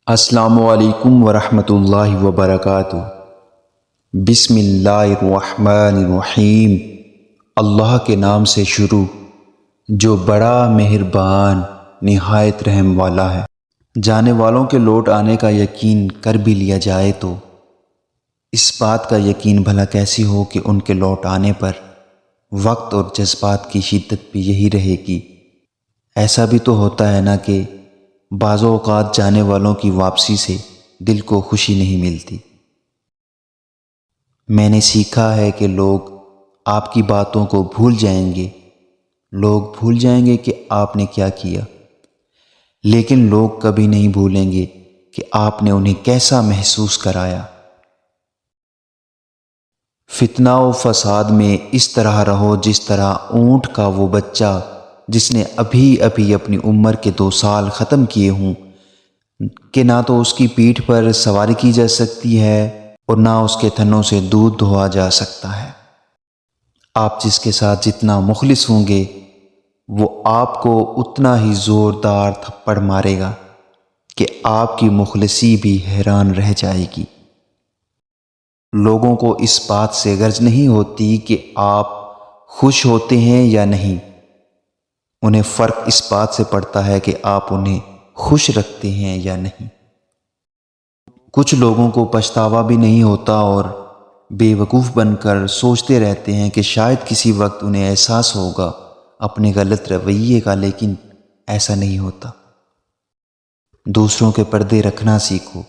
السلام علیکم ورحمۃ اللہ وبرکاتہ۔ بسم اللہ الرحمن الرحیم۔ اللہ کے نام سے شروع جو بڑا مہربان نہایت رحم والا ہے۔ جانے والوں کے لوٹ آنے کا یقین کر بھی لیا جائے تو اس بات کا یقین بھلا کیسی ہو کہ ان کے لوٹ آنے پر وقت اور جذبات کی شدت بھی یہی رہے گی۔ ایسا بھی تو ہوتا ہے نا کہ بعض اوقات جانے والوں کی واپسی سے دل کو خوشی نہیں ملتی۔ میں نے سیکھا ہے کہ لوگ آپ کی باتوں کو بھول جائیں گے، لوگ بھول جائیں گے کہ آپ نے کیا کیا، لیکن لوگ کبھی نہیں بھولیں گے کہ آپ نے انہیں کیسا محسوس کرایا۔ فتنہ و فساد میں اس طرح رہو جس طرح اونٹ کا وہ بچہ جس نے ابھی ابھی اپنی عمر کے 2 سال ختم کیے ہوں، کہ نہ تو اس کی پیٹھ پر سواری کی جا سکتی ہے اور نہ اس کے تھنوں سے دودھ دھوا جا سکتا ہے۔ آپ جس کے ساتھ جتنا مخلص ہوں گے وہ آپ کو اتنا ہی زوردار تھپڑ مارے گا کہ آپ کی مخلصی بھی حیران رہ جائے گی۔ لوگوں کو اس بات سے غرض نہیں ہوتی کہ آپ خوش ہوتے ہیں یا نہیں، انہیں فرق اس بات سے پڑتا ہے کہ آپ انہیں خوش رکھتے ہیں یا نہیں۔ کچھ لوگوں کو پچھتاوا بھی نہیں ہوتا اور بے وقوف بن کر سوچتے رہتے ہیں کہ شاید کسی وقت انہیں احساس ہوگا اپنے غلط رویے کا، لیکن ایسا نہیں ہوتا۔ دوسروں کے پردے رکھنا سیکھو،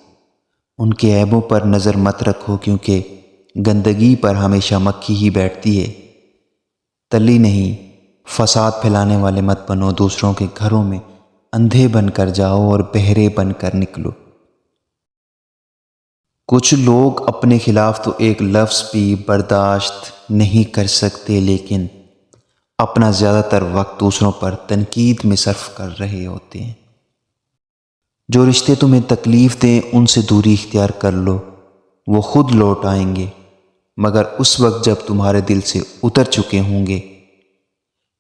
ان کے عیبوں پر نظر مت رکھو، کیونکہ گندگی پر ہمیشہ مکھی ہی بیٹھتی ہے، تلی نہیں۔ فساد پھیلانے والے مت بنو، دوسروں کے گھروں میں اندھے بن کر جاؤ اور بہرے بن کر نکلو۔ کچھ لوگ اپنے خلاف تو ایک لفظ بھی برداشت نہیں کر سکتے، لیکن اپنا زیادہ تر وقت دوسروں پر تنقید میں صرف کر رہے ہوتے ہیں۔ جو رشتے تمہیں تکلیف دیں ان سے دوری اختیار کر لو، وہ خود لوٹ آئیں گے، مگر اس وقت جب تمہارے دل سے اتر چکے ہوں گے،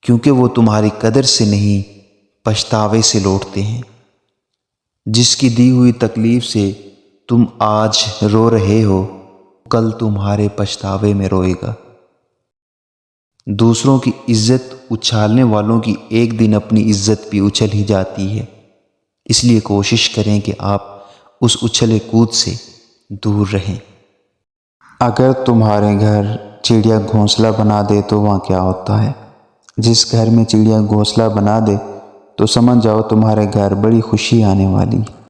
کیونکہ وہ تمہاری قدر سے نہیں پچھتاوے سے لوٹتے ہیں۔ جس کی دی ہوئی تکلیف سے تم آج رو رہے ہو، کل تمہارے پچھتاوے میں روئے گا۔ دوسروں کی عزت اچھالنے والوں کی ایک دن اپنی عزت بھی اچھل ہی جاتی ہے، اس لیے کوشش کریں کہ آپ اس اچھلے کود سے دور رہیں۔ اگر تمہارے گھر چڑیا گھونسلہ بنا دے تو وہاں کیا ہوتا ہے؟ جس گھر میں چڑیا گھونسلہ بنا دے تو سمجھ جاؤ تمہارے گھر بڑی خوشی آنے والی ہے۔